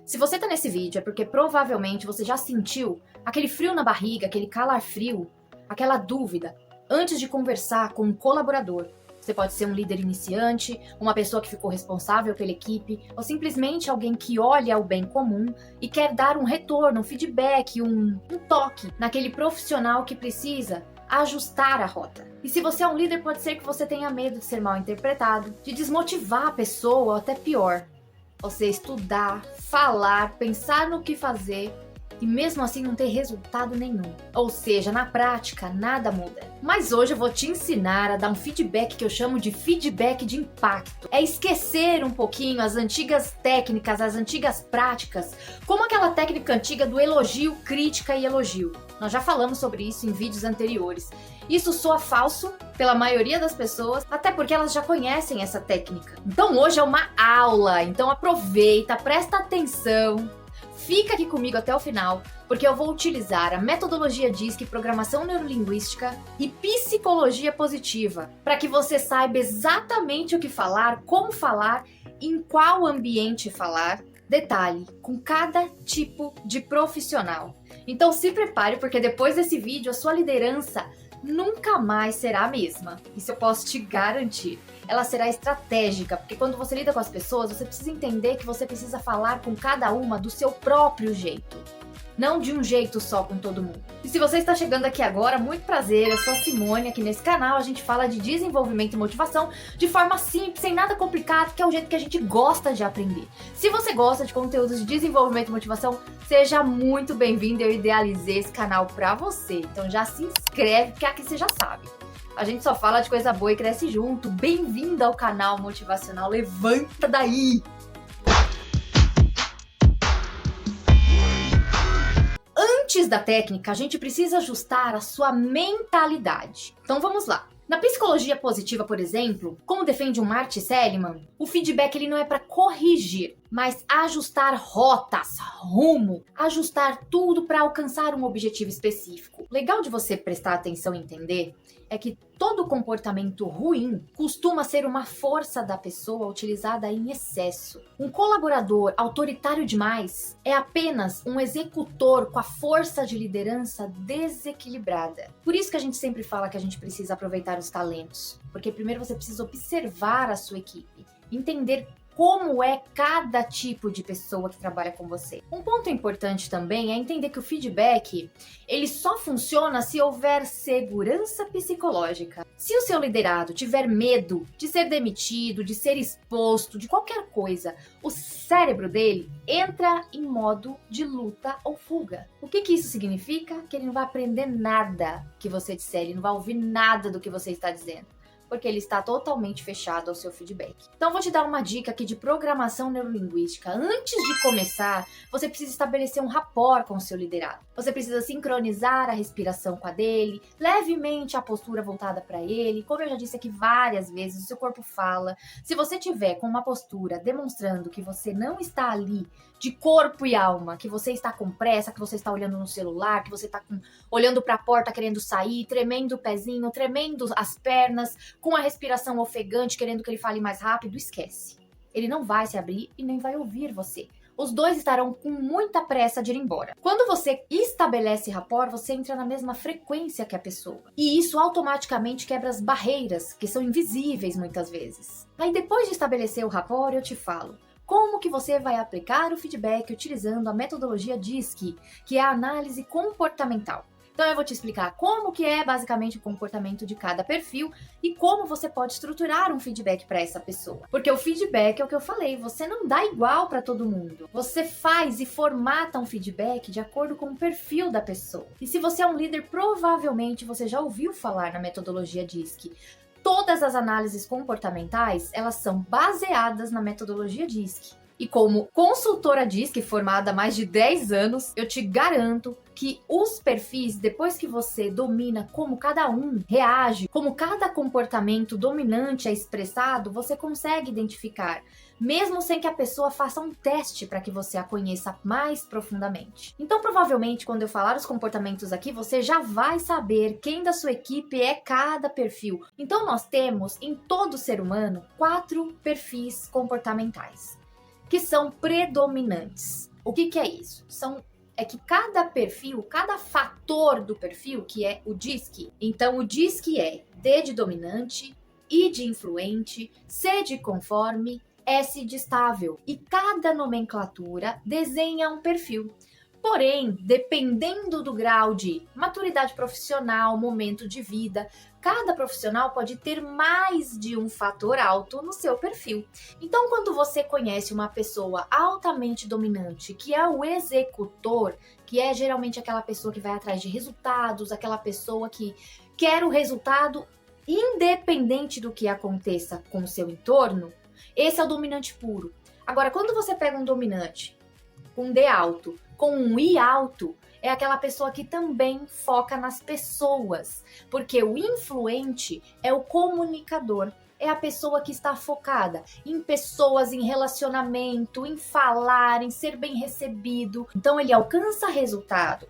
Se você tá nesse vídeo é porque provavelmente você já sentiu aquele frio na barriga, aquele calafrio, aquela dúvida antes de conversar com um colaborador. Você pode ser um líder iniciante, uma pessoa que ficou responsável pela equipe, ou simplesmente alguém que olha o bem comum e quer dar um retorno, um feedback, um toque naquele profissional que precisa ajustar a rota. E se você é um líder, pode ser que você tenha medo de ser mal interpretado, de desmotivar a pessoa, ou até pior, você estudar, falar, pensar no que fazer e mesmo assim não ter resultado nenhum. Ou seja, na prática, nada muda. Mas hoje eu vou te ensinar a dar um feedback que eu chamo de feedback de impacto. É esquecer um pouquinho as antigas técnicas, as antigas práticas, como aquela técnica antiga do elogio, crítica e elogio. Nós já falamos sobre isso em vídeos anteriores. Isso soa falso pela maioria das pessoas, até porque elas já conhecem essa técnica. Então hoje é uma aula, então aproveita, presta atenção. Fica aqui comigo até o final, porque eu vou utilizar a metodologia DISC, programação neurolinguística e psicologia positiva, para que você saiba exatamente o que falar, como falar, em qual ambiente falar. Detalhe, com cada tipo de profissional. Então se prepare, porque depois desse vídeo a sua liderança nunca mais será a mesma. Isso eu posso te garantir. Ela será estratégica, porque quando você lida com as pessoas, você precisa entender que você precisa falar com cada uma do seu próprio jeito. Não de um jeito só com todo mundo. E se você está chegando aqui agora, muito prazer, eu sou a Simone, aqui nesse canal a gente fala de desenvolvimento e motivação de forma simples, sem nada complicado, que é o jeito que a gente gosta de aprender. Se você gosta de conteúdos de desenvolvimento e motivação, seja muito bem-vindo, eu idealizei esse canal pra você. Então já se inscreve, porque aqui você já sabe. A gente só fala de coisa boa e cresce junto. Bem-vindo ao canal motivacional, levanta daí! Antes da técnica, a gente precisa ajustar a sua mentalidade. Então vamos lá. Na psicologia positiva, por exemplo, como defende o Marty Seligman, o feedback ele não é para corrigir, mas ajustar rotas, rumo, ajustar tudo para alcançar um objetivo específico. Legal de você prestar atenção e entender é que todo comportamento ruim costuma ser uma força da pessoa utilizada em excesso. Um colaborador autoritário demais é apenas um executor com a força de liderança desequilibrada. Por isso que a gente sempre fala que a gente precisa aproveitar os talentos, porque primeiro você precisa observar a sua equipe, entender como é cada tipo de pessoa que trabalha com você. Um ponto importante também é entender que o feedback, ele só funciona se houver segurança psicológica. Se o seu liderado tiver medo de ser demitido, de ser exposto, de qualquer coisa, o cérebro dele entra em modo de luta ou fuga. O que isso significa? Que ele não vai aprender nada que você disser, ele não vai ouvir nada do que você está dizendo, porque ele está totalmente fechado ao seu feedback. Então vou te dar uma dica aqui de programação neurolinguística. Antes de começar, você precisa estabelecer um rapport com o seu liderado. Você precisa sincronizar a respiração com a dele, levemente a postura voltada para ele. Como eu já disse aqui várias vezes, o seu corpo fala. Se você tiver com uma postura demonstrando que você não está ali de corpo e alma, que você está com pressa, que você está olhando no celular, que você está olhando para a porta querendo sair, tremendo o pezinho, tremendo as pernas, com a respiração ofegante, querendo que ele fale mais rápido, esquece. Ele não vai se abrir e nem vai ouvir você. Os dois estarão com muita pressa de ir embora. Quando você estabelece rapport, você entra na mesma frequência que a pessoa. E isso automaticamente quebra as barreiras, que são invisíveis muitas vezes. Aí depois de estabelecer o rapport, eu te falo como que você vai aplicar o feedback utilizando a metodologia DISC, que é a análise comportamental. Então eu vou te explicar como que é basicamente o comportamento de cada perfil e como você pode estruturar um feedback para essa pessoa. Porque o feedback é o que eu falei, você não dá igual para todo mundo. Você faz e formata um feedback de acordo com o perfil da pessoa. E se você é um líder, provavelmente você já ouviu falar na metodologia DISC. Todas as análises comportamentais, elas são baseadas na metodologia DISC. E como consultora DISC formada há mais de 10 anos, eu te garanto que os perfis, depois que você domina como cada um reage, como cada comportamento dominante é expressado, você consegue identificar, mesmo sem que a pessoa faça um teste para que você a conheça mais profundamente. Então, provavelmente, quando eu falar os comportamentos aqui, você já vai saber quem da sua equipe é cada perfil. Então, nós temos em todo ser humano 4 perfis comportamentais, que são predominantes. O que que é isso? É que cada perfil, cada fator do perfil, que é o DISC, então o DISC é D de dominante, I de influente, C de conforme, S de estável. E cada nomenclatura desenha um perfil. Porém, dependendo do grau de maturidade profissional, momento de vida, cada profissional pode ter mais de um fator alto no seu perfil. Então, quando você conhece uma pessoa altamente dominante, que é o executor, que é geralmente aquela pessoa que vai atrás de resultados, aquela pessoa que quer o resultado independente do que aconteça com o seu entorno, esse é o dominante puro. Agora, quando você pega um dominante com um D alto, com um I alto, é aquela pessoa que também foca nas pessoas, porque o influente é o comunicador, é a pessoa que está focada em pessoas, em relacionamento, em falar, em ser bem recebido. Então ele alcança resultado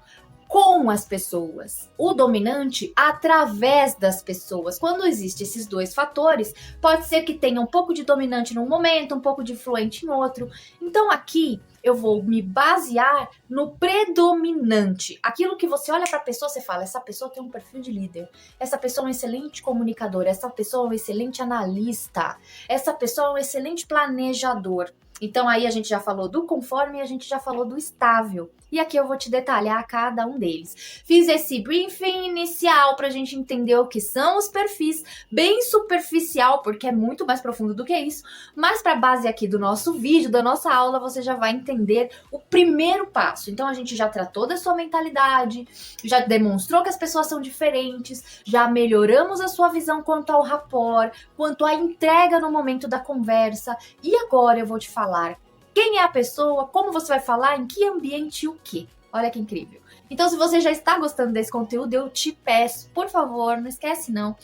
com as pessoas, o dominante através das pessoas. Quando existem esses dois fatores, pode ser que tenha um pouco de dominante num momento, um pouco de influente em outro. Então aqui eu vou me basear no predominante. Aquilo que você olha para a pessoa, você fala, essa pessoa tem um perfil de líder, essa pessoa é um excelente comunicador, essa pessoa é um excelente analista, essa pessoa é um excelente planejador. Então aí a gente já falou do conforme e a gente já falou do estável. E aqui eu vou te detalhar cada um deles. Fiz esse briefing inicial pra gente entender o que são os perfis, bem superficial, porque é muito mais profundo do que isso. Mas pra base aqui do nosso vídeo, da nossa aula, você já vai entender o primeiro passo. Então a gente já tratou da sua mentalidade, já demonstrou que as pessoas são diferentes, já melhoramos a sua visão quanto ao rapport, quanto à entrega no momento da conversa. E agora eu vou te falar quem é a pessoa, como você vai falar, em que ambiente e o quê. Olha que incrível. Então, se você já está gostando desse conteúdo, eu te peço, por favor, não esquece não,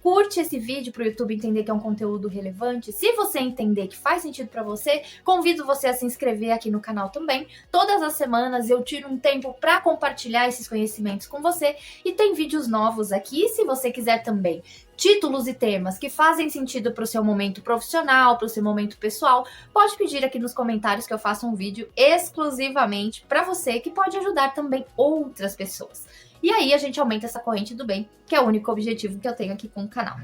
curte esse vídeo para o YouTube entender que é um conteúdo relevante. Se você entender que faz sentido para você, convido você a se inscrever aqui no canal também. Todas as semanas eu tiro um tempo para compartilhar esses conhecimentos com você e tem vídeos novos aqui. Se você quiser também títulos e temas que fazem sentido para o seu momento profissional, para o seu momento pessoal, pode pedir aqui nos comentários que eu faça um vídeo exclusivamente para você, que pode ajudar também outras pessoas. E aí a gente aumenta essa corrente do bem, que é o único objetivo que eu tenho aqui com o canal.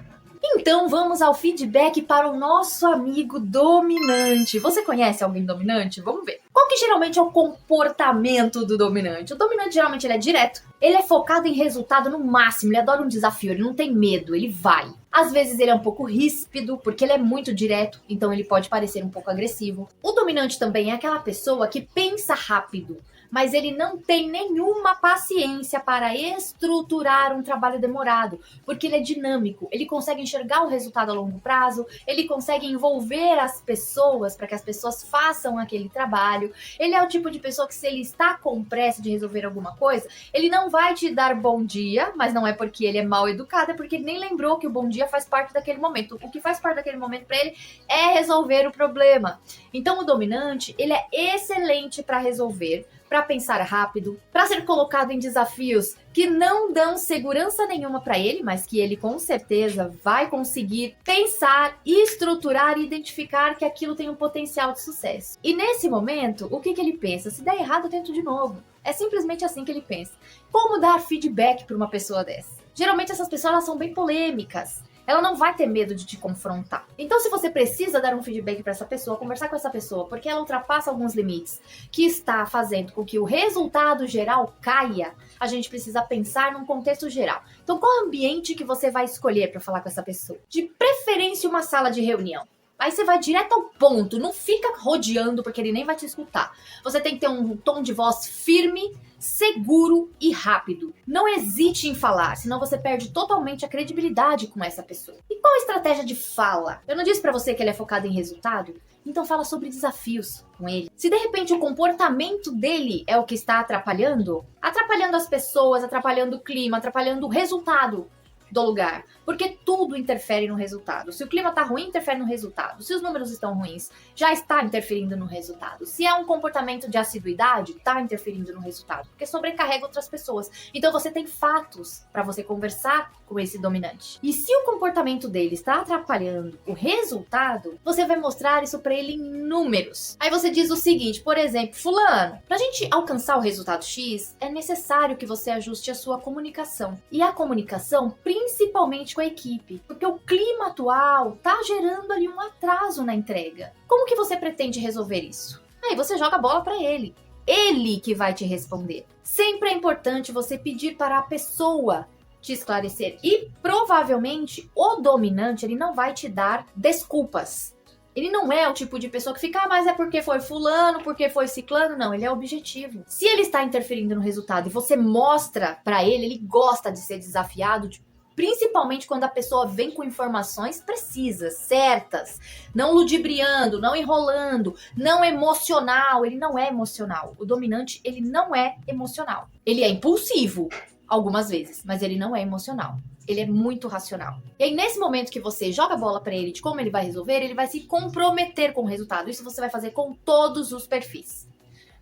Então vamos ao feedback para o nosso amigo dominante. Você conhece alguém dominante? Vamos ver. Qual que geralmente é o comportamento do dominante? O dominante geralmente ele é direto, ele é focado em resultado no máximo, ele adora um desafio, ele não tem medo, ele vai. Às vezes ele é um pouco ríspido, porque ele é muito direto, então ele pode parecer um pouco agressivo. O dominante também é aquela pessoa que pensa rápido, mas ele não tem nenhuma paciência para estruturar um trabalho demorado, porque ele é dinâmico, ele consegue enxergar o resultado a longo prazo, ele consegue envolver as pessoas para que as pessoas façam aquele trabalho. Ele é o tipo de pessoa que, se ele está com pressa de resolver alguma coisa, ele não vai te dar bom dia, mas não é porque ele é mal educado, é porque ele nem lembrou que o bom dia faz parte daquele momento. O que faz parte daquele momento para ele é resolver o problema. Então o dominante, ele é excelente para resolver, para pensar rápido, para ser colocado em desafios que não dão segurança nenhuma para ele, mas que ele com certeza vai conseguir pensar, estruturar e identificar que aquilo tem um potencial de sucesso. E nesse momento, o que ele pensa? Se der errado, eu tento de novo. É simplesmente assim que ele pensa. Como dar feedback para uma pessoa dessa? Geralmente essas pessoas elas são bem polêmicas. Ela não vai ter medo de te confrontar. Então, se você precisa dar um feedback para essa pessoa, conversar com essa pessoa, porque ela ultrapassa alguns limites que está fazendo com que o resultado geral caia, a gente precisa pensar num contexto geral. Então, qual ambiente que você vai escolher para falar com essa pessoa? De preferência, uma sala de reunião. Aí você vai direto ao ponto, não fica rodeando porque ele nem vai te escutar. Você tem que ter um tom de voz firme, seguro e rápido. Não hesite em falar, senão você perde totalmente a credibilidade com essa pessoa. E qual a estratégia de fala? Eu não disse pra você que ele é focado em resultado? Então fala sobre desafios com ele. Se de repente o comportamento dele é o que está atrapalhando as pessoas, atrapalhando o clima, atrapalhando o resultado, do lugar, porque tudo interfere no resultado. Se o clima tá ruim, interfere no resultado. Se os números estão ruins, já está interferindo no resultado. Se é um comportamento de assiduidade, tá interferindo no resultado, porque sobrecarrega outras pessoas. Então você tem fatos para você conversar com esse dominante. E se o comportamento dele está atrapalhando o resultado, você vai mostrar isso para ele em números. Aí você diz o seguinte, por exemplo, fulano, pra gente alcançar o resultado X, é necessário que você ajuste a sua comunicação. E a comunicação, principalmente com a equipe, porque o clima atual tá gerando ali um atraso na entrega. Como que você pretende resolver isso? Aí você joga a bola para ele. Ele que vai te responder. Sempre é importante você pedir para a pessoa te esclarecer. E provavelmente o dominante, ele não vai te dar desculpas. Ele não é o tipo de pessoa que fica, mas é porque foi fulano, porque foi ciclano. Não, ele é objetivo. Se ele está interferindo no resultado e você mostra para ele, ele gosta de ser desafiado, principalmente quando a pessoa vem com informações precisas, certas, não ludibriando, não enrolando, não emocional. Ele não é emocional. O dominante, ele não é emocional. Ele é impulsivo algumas vezes, mas ele não é emocional. Ele é muito racional. E aí, nesse momento que você joga a bola pra ele de como ele vai resolver, ele vai se comprometer com o resultado. Isso você vai fazer com todos os perfis.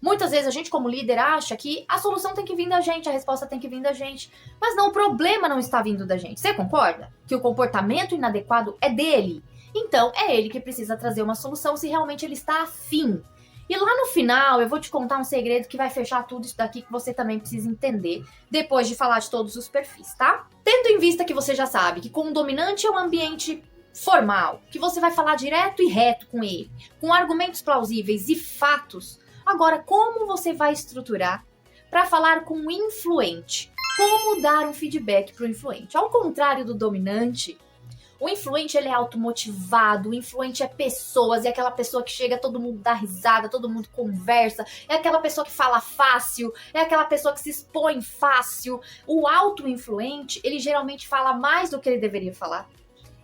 Muitas vezes a gente, como líder, acha que a solução tem que vir da gente, a resposta tem que vir da gente. Mas não, o problema não está vindo da gente. Você concorda? Que o comportamento inadequado é dele. Então, é ele que precisa trazer uma solução se realmente ele está afim. E lá no final, eu vou te contar um segredo que vai fechar tudo isso daqui que você também precisa entender depois de falar de todos os perfis, tá? Tendo em vista que você já sabe que com o dominante é um ambiente formal, que você vai falar direto e reto com ele, com argumentos plausíveis e fatos. Agora, como você vai estruturar para falar com o influente? Como dar um feedback para o influente? Ao contrário do dominante, o influente, ele é automotivado, o influente é pessoas, é aquela pessoa que chega, todo mundo dá risada, todo mundo conversa, é aquela pessoa que fala fácil, é aquela pessoa que se expõe fácil. O auto-influente, ele geralmente fala mais do que ele deveria falar.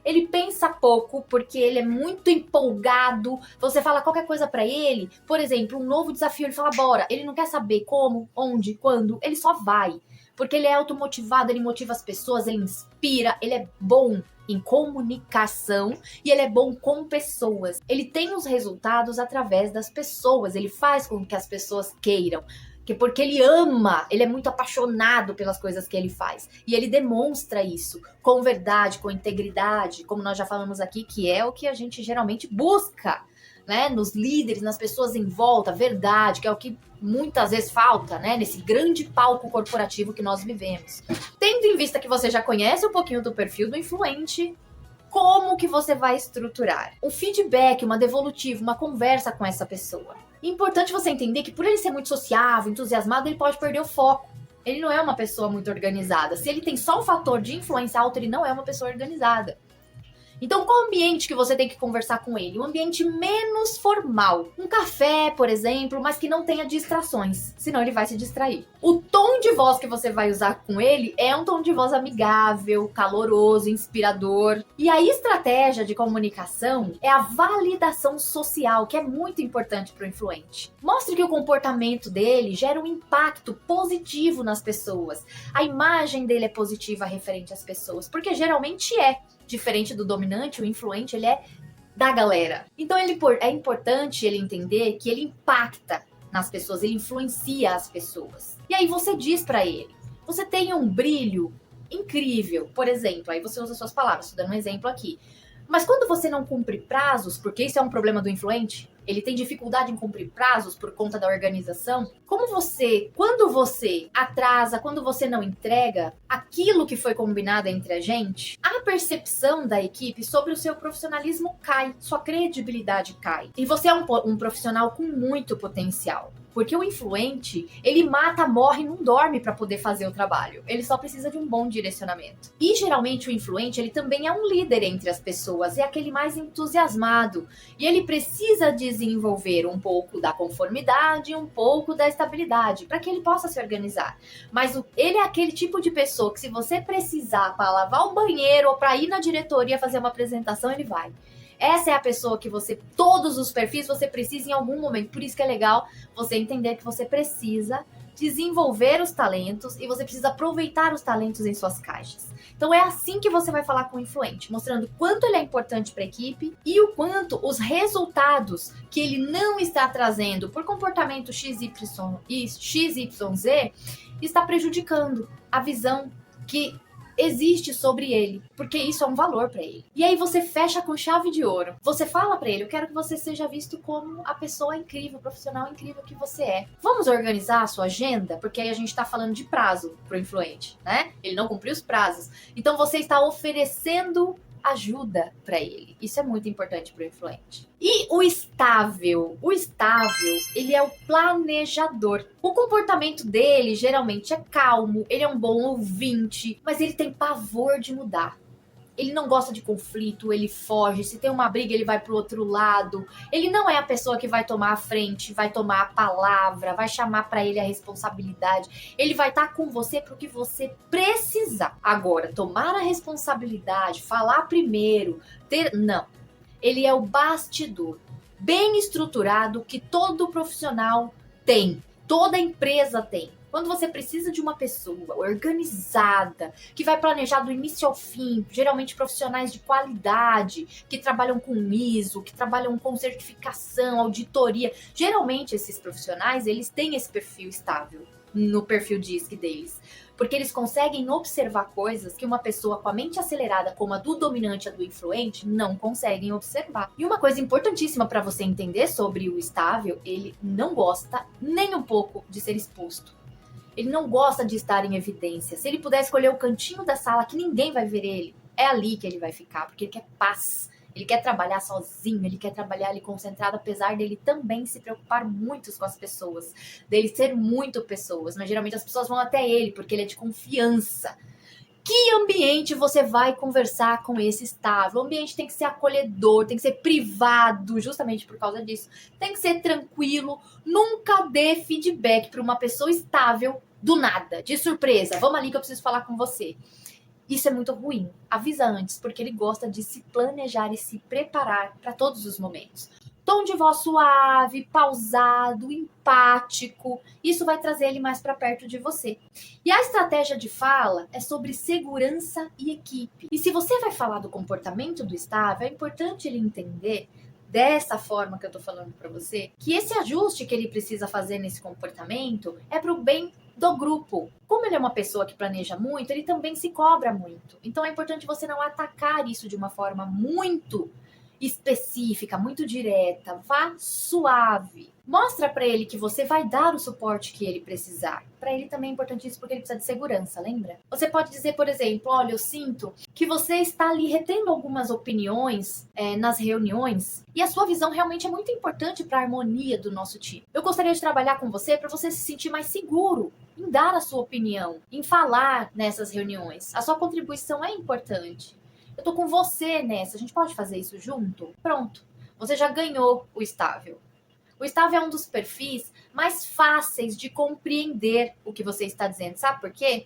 Ele pensa pouco, porque ele é muito empolgado. Você fala qualquer coisa pra ele, por exemplo, um novo desafio, ele fala bora. Ele não quer saber como, onde, quando, ele só vai. Porque ele é automotivado, ele motiva as pessoas, ele inspira, ele é bom em comunicação e ele é bom com pessoas. Ele tem os resultados através das pessoas, ele faz com que as pessoas queiram. Porque ele ama, ele é muito apaixonado pelas coisas que ele faz. E ele demonstra isso com verdade, com integridade, como nós já falamos aqui, que é o que a gente geralmente busca, né? Nos líderes, nas pessoas em volta, verdade, que é o que muitas vezes falta, né? Nesse grande palco corporativo que nós vivemos. Tendo em vista que você já conhece um pouquinho do perfil do influente, como que você vai estruturar um feedback, uma devolutiva, uma conversa com essa pessoa? Importante você entender que por ele ser muito sociável, entusiasmado, ele pode perder o foco. Ele não é uma pessoa muito organizada. Se ele tem só um fator de influência alto, ele não é uma pessoa organizada. Então, qual ambiente que você tem que conversar com ele? Um ambiente menos formal. Um café, por exemplo, mas que não tenha distrações, senão ele vai se distrair. O tom de voz que você vai usar com ele é um tom de voz amigável, caloroso, inspirador. E a estratégia de comunicação é a validação social, que é muito importante para o influente. Mostre que o comportamento dele gera um impacto positivo nas pessoas. A imagem dele é positiva referente às pessoas, porque geralmente é. Diferente do dominante, o influente, ele é da galera. Então é importante ele entender que ele impacta nas pessoas, ele influencia as pessoas. E aí você diz pra ele, você tem um brilho incrível, por exemplo, aí você usa suas palavras, estou dando um exemplo aqui. Mas quando você não cumpre prazos, porque isso é um problema do influente, ele tem dificuldade em cumprir prazos por conta da organização, quando você atrasa, quando você não entrega aquilo que foi combinado entre a gente, a percepção da equipe sobre o seu profissionalismo cai, sua credibilidade cai. E você é um profissional com muito potencial. Porque o influente, ele mata, morre, não dorme para poder fazer o trabalho. Ele só precisa de um bom direcionamento. E geralmente o influente, ele também é um líder entre as pessoas, é aquele mais entusiasmado. E ele precisa desenvolver um pouco da conformidade e um pouco da estabilidade, para que ele possa se organizar. Mas ele é aquele tipo de pessoa que se você precisar para lavar o banheiro ou para ir na diretoria fazer uma apresentação, ele vai. Essa é a pessoa que todos os perfis você precisa em algum momento. Por isso que é legal você entender que você precisa desenvolver os talentos e você precisa aproveitar os talentos em suas caixas. Então é assim que você vai falar com o influente, mostrando quanto ele é importante para a equipe e o quanto os resultados que ele não está trazendo por comportamento XY e XYZ está prejudicando a visão que existe sobre ele, porque isso é um valor para ele. E aí você fecha com chave de ouro. Você fala para ele: eu quero que você seja visto como a pessoa incrível, profissional incrível que você é. Vamos organizar a sua agenda? Porque aí a gente tá falando de prazo pro influente, né? Ele não cumpriu os prazos. Então você está oferecendo ajuda para ele. Isso é muito importante para o influente. E o estável, ele é o planejador. O comportamento dele geralmente é calmo, ele é um bom ouvinte, mas ele tem pavor de mudar. Ele não gosta de conflito, ele foge. Se tem uma briga, ele vai pro outro lado. Ele não é a pessoa que vai tomar a frente, vai tomar a palavra, vai chamar para ele a responsabilidade. Ele vai estar com você pro que você precisar. Agora, tomar a responsabilidade, falar primeiro, não. Ele é o bastidor, bem estruturado, que todo profissional tem, toda empresa tem. Quando você precisa de uma pessoa organizada, que vai planejar do início ao fim, geralmente profissionais de qualidade, que trabalham com ISO, que trabalham com certificação, auditoria. Geralmente esses profissionais, eles têm esse perfil estável no perfil DISC deles. Porque eles conseguem observar coisas que uma pessoa com a mente acelerada, como a do dominante e a do influente, não conseguem observar. E uma coisa importantíssima para você entender sobre o estável, ele não gosta nem um pouco de ser exposto. Ele não gosta de estar em evidência. Se ele puder escolher o cantinho da sala que ninguém vai ver ele, é ali que ele vai ficar, porque ele quer paz. Ele quer trabalhar sozinho, ele quer trabalhar ali concentrado, apesar dele também se preocupar muito com as pessoas, dele ser muito pessoas, mas geralmente as pessoas vão até ele, porque ele é de confiança. Que ambiente você vai conversar com esse estável? O ambiente tem que ser acolhedor, tem que ser privado, justamente por causa disso. Tem que ser tranquilo. Nunca dê feedback para uma pessoa estável do nada, de surpresa. Vamos ali que eu preciso falar com você. Isso é muito ruim. Avisa antes, porque ele gosta de se planejar e se preparar para todos os momentos. Tom de voz suave, pausado, empático. Isso vai trazer ele mais para perto de você. E a estratégia de fala é sobre segurança e equipe. E se você vai falar do comportamento do estável, é importante ele entender, dessa forma que eu tô falando para você, que esse ajuste que ele precisa fazer nesse comportamento é para o bem do grupo. Como ele é uma pessoa que planeja muito, ele também se cobra muito. Então é importante você não atacar isso de uma forma muito específica, muito direta. Vá suave. Mostra para ele que você vai dar o suporte que ele precisar. Para ele também é importante isso porque ele precisa de segurança, lembra? Você pode dizer, por exemplo, olha, eu sinto que você está ali retendo algumas opiniões nas reuniões e a sua visão realmente é muito importante para a harmonia do nosso time. Eu gostaria de trabalhar com você para você se sentir mais seguro em dar a sua opinião, em falar nessas reuniões. A sua contribuição é importante. Eu tô com você nessa, a gente pode fazer isso junto? Pronto, você já ganhou o estável. O estável é um dos perfis mais fáceis de compreender o que você está dizendo. Sabe por quê?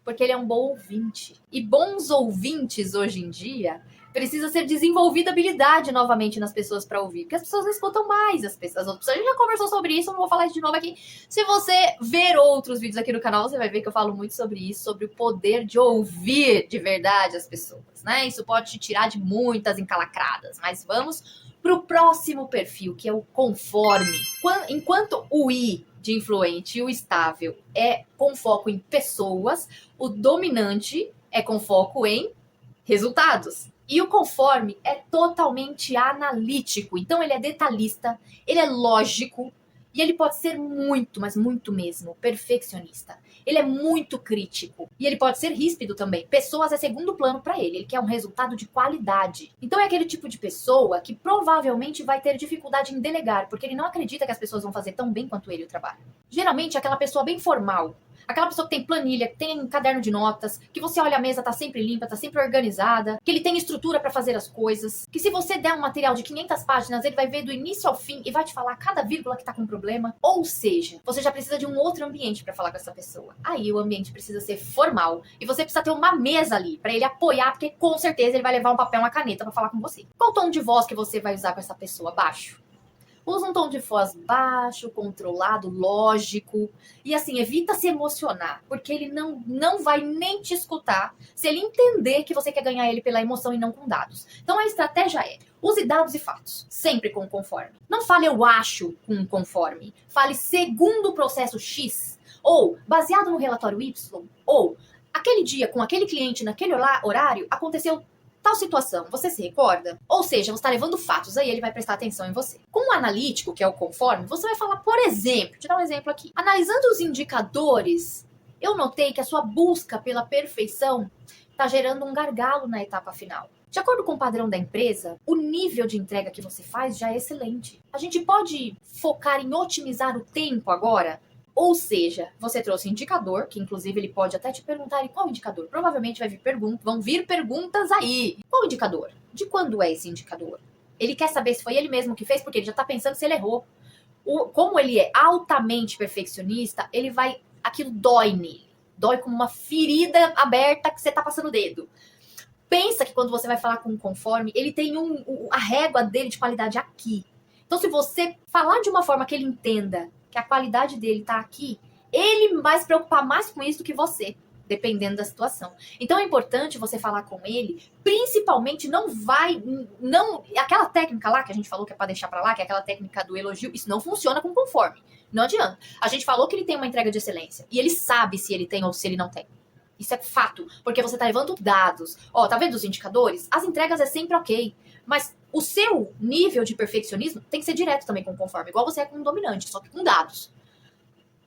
Porque ele é um bom ouvinte. E bons ouvintes, hoje em dia, precisa ser desenvolvida habilidade novamente nas pessoas para ouvir. Porque as pessoas não escutam mais as outras pessoas. A gente já conversou sobre isso, não vou falar isso de novo aqui. Se você ver outros vídeos aqui no canal, você vai ver que eu falo muito sobre isso, sobre o poder de ouvir de verdade as pessoas, né? Isso pode te tirar de muitas encalacradas. Mas vamos para o próximo perfil, que é o conforme. Enquanto o I de influente e o estável é com foco em pessoas, o dominante é com foco em resultados. E o conforme é totalmente analítico, então ele é detalhista, ele é lógico e ele pode ser muito, mas muito mesmo, perfeccionista. Ele é muito crítico e ele pode ser ríspido também. Pessoas é segundo plano para ele, ele quer um resultado de qualidade. Então é aquele tipo de pessoa que provavelmente vai ter dificuldade em delegar, porque ele não acredita que as pessoas vão fazer tão bem quanto ele o trabalho. Geralmente é aquela pessoa bem formal. Aquela pessoa que tem planilha, que tem caderno de notas, que você olha a mesa, tá sempre limpa, tá sempre organizada, que ele tem estrutura para fazer as coisas, que se você der um material de 500 páginas, ele vai ver do início ao fim e vai te falar cada vírgula que tá com problema. Ou seja, você já precisa de um outro ambiente para falar com essa pessoa. Aí o ambiente precisa ser formal e você precisa ter uma mesa ali para ele apoiar, porque com certeza ele vai levar um papel, uma caneta para falar com você. Qual o tom de voz que você vai usar com essa pessoa? Baixo. Usa um tom de voz baixo, controlado, lógico. E assim, evita se emocionar, porque ele não vai nem te escutar se ele entender que você quer ganhar ele pela emoção e não com dados. Então a estratégia é: use dados e fatos, sempre com conforme. Não fale eu acho com conforme. Fale segundo o processo X, ou baseado no relatório Y, ou aquele dia com aquele cliente naquele horário aconteceu tal situação, você se recorda? Ou seja, você está levando fatos, aí ele vai prestar atenção em você. Com o analítico, que é o conforme, você vai falar, por exemplo, te dar um exemplo aqui. Analisando os indicadores, eu notei que a sua busca pela perfeição está gerando um gargalo na etapa final. De acordo com o padrão da empresa, o nível de entrega que você faz já é excelente. A gente pode focar em otimizar o tempo agora? Ou seja, você trouxe indicador, que inclusive ele pode até te perguntar, e qual indicador? Provavelmente vão vir perguntas aí. Qual indicador? De quando é esse indicador? Ele quer saber se foi ele mesmo que fez, porque ele já está pensando se ele errou. Como ele é altamente perfeccionista, aquilo dói nele. Dói como uma ferida aberta que você está passando o dedo. Pensa que quando você vai falar com um conforme, ele tem a régua dele de qualidade aqui. Então, se você falar de uma forma que ele entenda que a qualidade dele tá aqui, ele vai se preocupar mais com isso do que você, dependendo da situação. Então é importante você falar com ele, principalmente aquela técnica lá que a gente falou que é para deixar para lá, que é aquela técnica do elogio, isso não funciona com conforme. Não adianta. A gente falou que ele tem uma entrega de excelência e ele sabe se ele tem ou se ele não tem. Isso é fato, porque você tá levando dados. Ó, tá vendo os indicadores? As entregas é sempre ok, mas o seu nível de perfeccionismo tem que ser direto também com o conforme, igual você é com o dominante, só que com dados.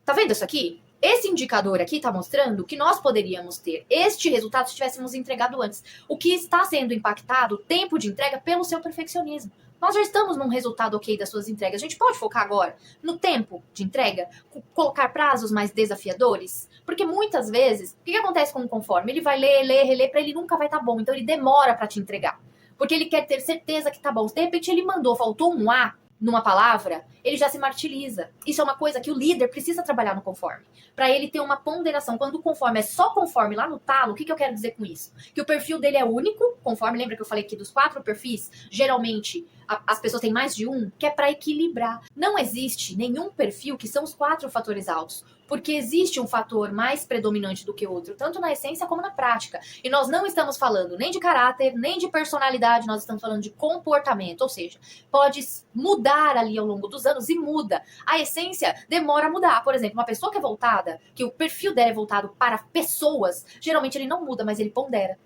Tá vendo isso aqui? Esse indicador aqui tá mostrando que nós poderíamos ter este resultado se tivéssemos entregado antes. O que está sendo impactado, o tempo de entrega, pelo seu perfeccionismo. Nós já estamos num resultado ok das suas entregas. A gente pode focar agora no tempo de entrega, colocar prazos mais desafiadores, porque muitas vezes, o que acontece com o conforme? Ele vai ler, reler, para ele nunca vai estar bom, então ele demora para te entregar. Porque ele quer ter certeza que tá bom. Se de repente ele faltou um A numa palavra, ele já se martiriza. Isso é uma coisa que o líder precisa trabalhar no conforme. Para ele ter uma ponderação. Quando o conforme é só conforme lá no talo, o que eu quero dizer com isso? Que o perfil dele é único, conforme, lembra que eu falei aqui dos 4 perfis? Geralmente, as pessoas têm mais de um, que é para equilibrar. Não existe nenhum perfil que são os 4 fatores altos. Porque existe um fator mais predominante do que outro, tanto na essência como na prática. E nós não estamos falando nem de caráter, nem de personalidade, nós estamos falando de comportamento. Ou seja, pode mudar ali ao longo dos anos e muda. A essência demora a mudar. Por exemplo, uma pessoa que é voltada, que o perfil dela é voltado para pessoas, geralmente ele não muda, mas ele pondera.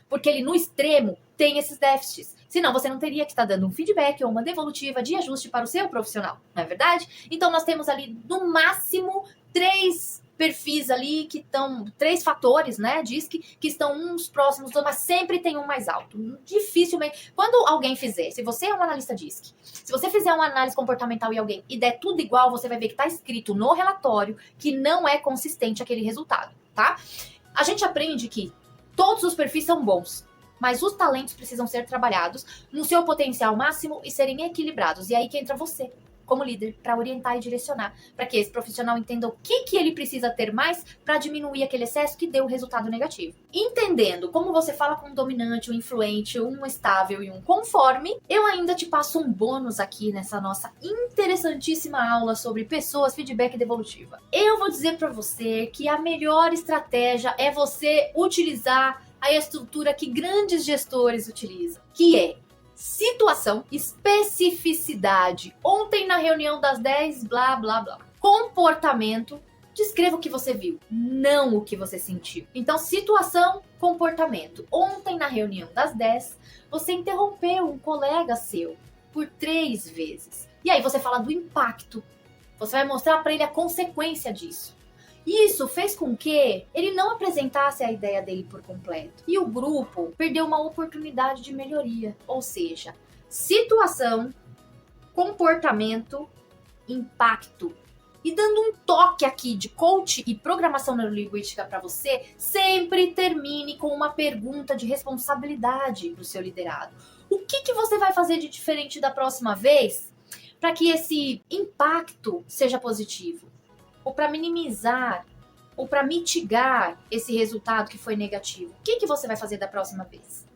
Porque ele, no extremo, tem esses déficits. Senão, você não teria que estar dando um feedback ou uma devolutiva de ajuste para o seu profissional, não é verdade? Então, nós temos ali, no máximo, 3 perfis ali que estão, 3 fatores, né, que estão uns próximos, mas sempre tem um mais alto. Dificilmente. Quando alguém fizer, se você é um analista DISC, se você fizer uma análise comportamental e der tudo igual, você vai ver que está escrito no relatório que não é consistente aquele resultado, tá? A gente aprende que todos os perfis são bons, mas os talentos precisam ser trabalhados no seu potencial máximo e serem equilibrados. E aí que entra você, como líder, para orientar e direcionar, para que esse profissional entenda o que ele precisa ter mais para diminuir aquele excesso que deu o resultado negativo. Entendendo como você fala com um dominante, um influente, um estável e um conforme, eu ainda te passo um bônus aqui nessa nossa interessantíssima aula sobre pessoas, feedback e devolutiva. Eu vou dizer para você que a melhor estratégia é você utilizar a estrutura que grandes gestores utilizam, que é situação, especificidade. Ontem na reunião das 10, blá, blá, blá. Comportamento, descreva o que você viu, não o que você sentiu. Então, situação, comportamento. Ontem na reunião das 10, você interrompeu um colega seu por 3 vezes. E aí você fala do impacto. Você vai mostrar para ele a consequência disso. Isso fez com que ele não apresentasse a ideia dele por completo. E o grupo perdeu uma oportunidade de melhoria. Ou seja, situação, comportamento, impacto. E dando um toque aqui de coach e programação neurolinguística para você, sempre termine com uma pergunta de responsabilidade para o seu liderado. O que você vai fazer de diferente da próxima vez para que esse impacto seja positivo? Ou para minimizar, ou para mitigar esse resultado que foi negativo. O que você vai fazer da próxima vez?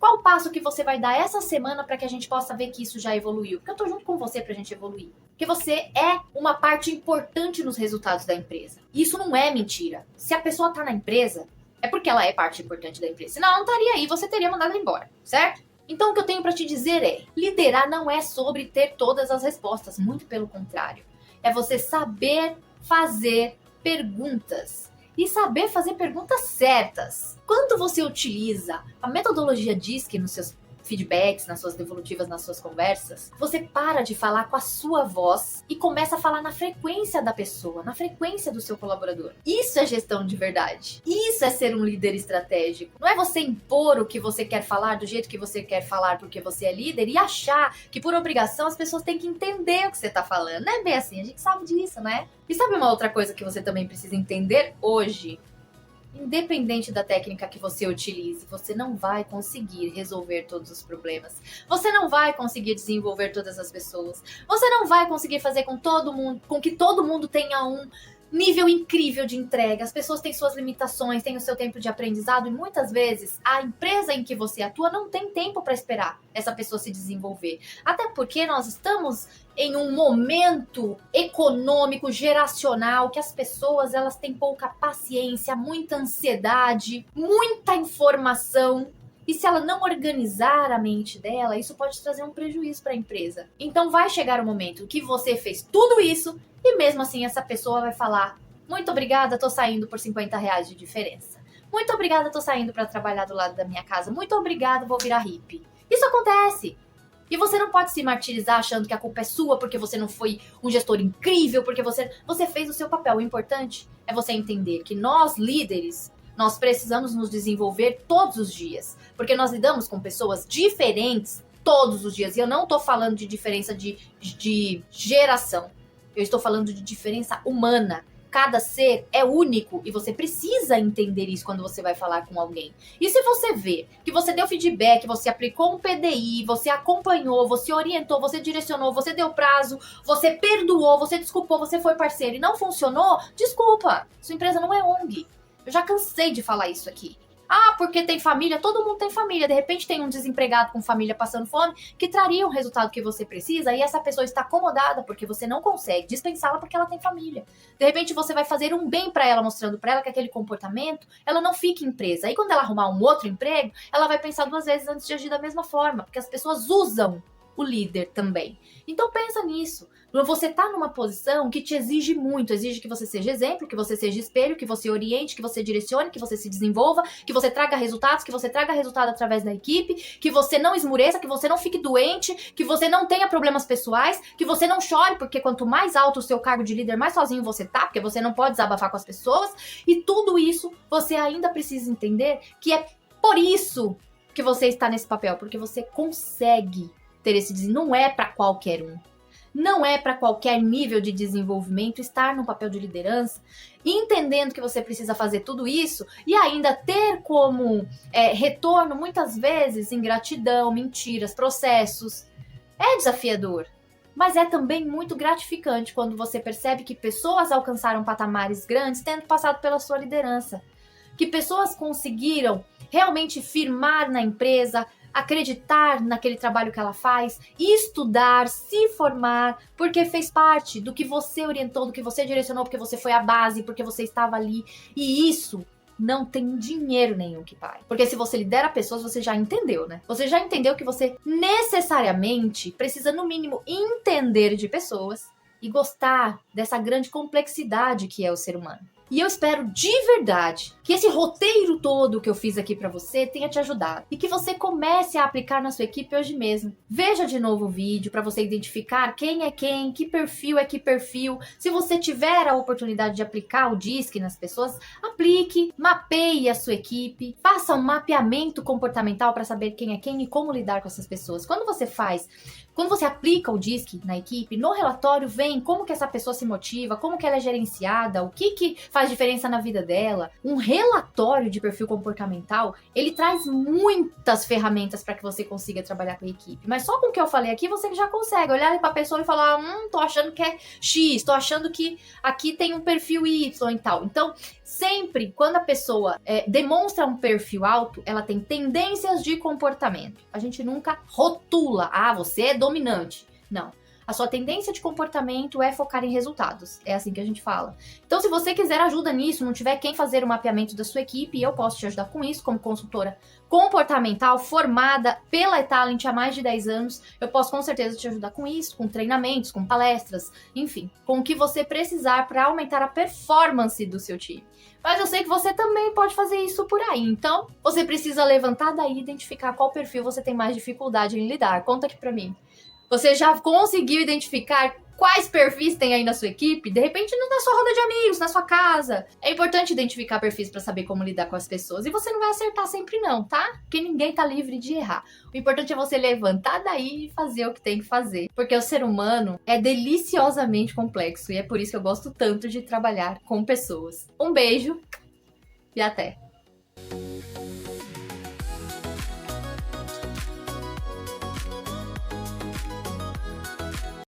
Qual o passo que você vai dar essa semana para que a gente possa ver que isso já evoluiu? Porque eu tô junto com você pra gente evoluir. Porque você é uma parte importante nos resultados da empresa. E isso não é mentira. Se a pessoa tá na empresa, é porque ela é parte importante da empresa. Senão ela não estaria aí, você teria mandado ela embora, certo? Então o que eu tenho para te dizer é, liderar não é sobre ter todas as respostas, muito pelo contrário. É você saber fazer perguntas e saber fazer perguntas certas. Quando você utiliza a metodologia DISC nos seus feedbacks, nas suas devolutivas, nas suas conversas, você para de falar com a sua voz e começa a falar na frequência da pessoa, na frequência do seu colaborador. Isso é gestão de verdade. Isso é ser um líder estratégico. Não é você impor o que você quer falar do jeito que você quer falar porque você é líder e achar que por obrigação as pessoas têm que entender o que você está falando. Não é bem assim, a gente sabe disso, né? E sabe uma outra coisa que você também precisa entender hoje? Independente da técnica que você utilize, você não vai conseguir resolver todos os problemas. Você não vai conseguir desenvolver todas as pessoas. Você não vai conseguir fazer com que todo mundo tenha um nível incrível de entrega. As pessoas têm suas limitações, têm o seu tempo de aprendizado e muitas vezes a empresa em que você atua não tem tempo para esperar essa pessoa se desenvolver. Até porque nós estamos em um momento econômico, geracional, que as pessoas elas têm pouca paciência, muita ansiedade, muita informação. E se ela não organizar a mente dela, isso pode trazer um prejuízo para a empresa. Então vai chegar o momento que você fez tudo isso e mesmo assim essa pessoa vai falar: muito obrigada, tô saindo por R$ 50 de diferença. Muito obrigada, tô saindo para trabalhar do lado da minha casa. Muito obrigada, vou virar hippie. Isso acontece. E você não pode se martirizar achando que a culpa é sua porque você não foi um gestor incrível, porque você fez o seu papel. O importante é você entender que nós, líderes, nós precisamos nos desenvolver todos os dias, porque nós lidamos com pessoas diferentes todos os dias. E eu não estou falando de diferença de geração, eu estou falando de diferença humana. Cada ser é único e você precisa entender isso quando você vai falar com alguém. E se você vê que você deu feedback, você aplicou um PDI, você acompanhou, você orientou, você direcionou, você deu prazo, você perdoou, você desculpou, você foi parceiro e não funcionou, desculpa, sua empresa não é ONG. Eu já cansei de falar isso aqui. Ah, porque tem família, todo mundo tem família. De repente tem um desempregado com família passando fome que traria o resultado que você precisa e essa pessoa está acomodada porque você não consegue dispensá-la porque ela tem família. De repente você vai fazer um bem para ela, mostrando para ela que aquele comportamento, ela não fica em empresa. Aí quando ela arrumar um outro emprego, ela vai pensar 2 vezes antes de agir da mesma forma, porque as pessoas usam o líder também. Então pensa nisso. Você tá numa posição que te exige muito, exige que você seja exemplo, que você seja espelho, que você oriente, que você direcione, que você se desenvolva, que você traga resultados, que você traga resultado através da equipe, que você não esmureça, que você não fique doente, que você não tenha problemas pessoais, que você não chore, porque quanto mais alto o seu cargo de líder, mais sozinho você tá, porque você não pode desabafar com as pessoas, e tudo isso você ainda precisa entender que é por isso que você está nesse papel, porque você consegue ter esse desenvolvimento. Não é para qualquer um. Não é para qualquer nível de desenvolvimento estar no papel de liderança, entendendo que você precisa fazer tudo isso e ainda ter como retorno, muitas vezes, ingratidão, mentiras, processos. É desafiador, mas é também muito gratificante quando você percebe que pessoas alcançaram patamares grandes tendo passado pela sua liderança. Que pessoas conseguiram realmente firmar na empresa, acreditar naquele trabalho que ela faz, estudar, se formar, porque fez parte do que você orientou, do que você direcionou, porque você foi a base, porque você estava ali. E isso não tem dinheiro nenhum que pague. Porque se você lidera pessoas, você já entendeu, né? Você já entendeu que você necessariamente precisa, no mínimo, entender de pessoas e gostar dessa grande complexidade que é o ser humano. E eu espero de verdade que esse roteiro todo que eu fiz aqui pra você tenha te ajudado. E que você comece a aplicar na sua equipe hoje mesmo. Veja de novo o vídeo pra você identificar quem é quem, que perfil é que perfil. Se você tiver a oportunidade de aplicar o DISC nas pessoas, aplique, mapeie a sua equipe, faça um mapeamento comportamental pra saber quem é quem e como lidar com essas pessoas. Quando você faz Quando você aplica o DISC na equipe, no relatório vem como que essa pessoa se motiva, como que ela é gerenciada, o que faz diferença na vida dela. Um relatório de perfil comportamental, ele traz muitas ferramentas para que você consiga trabalhar com a equipe. Mas só com o que eu falei aqui, você já consegue olhar para a pessoa e falar, tô achando que é X, tô achando que aqui tem um perfil Y e tal. Então, sempre quando a pessoa demonstra um perfil alto, ela tem tendências de comportamento. A gente nunca rotula, você é dominante. Não. A sua tendência de comportamento é focar em resultados. É assim que a gente fala. Então, se você quiser ajuda nisso, não tiver quem fazer o mapeamento da sua equipe, eu posso te ajudar com isso, como consultora comportamental formada pela eTalent há mais de 10 anos. Eu posso com certeza te ajudar com isso, com treinamentos, com palestras, enfim, com o que você precisar para aumentar a performance do seu time. Mas eu sei que você também pode fazer isso por aí. Então, você precisa levantar daí e identificar qual perfil você tem mais dificuldade em lidar. Conta aqui para mim. Você já conseguiu identificar quais perfis tem aí na sua equipe? De repente, na sua roda de amigos, na sua casa. É importante identificar perfis para saber como lidar com as pessoas. E você não vai acertar sempre não, tá? Porque ninguém tá livre de errar. O importante é você levantar daí e fazer o que tem que fazer. Porque o ser humano é deliciosamente complexo. E é por isso que eu gosto tanto de trabalhar com pessoas. Um beijo e até!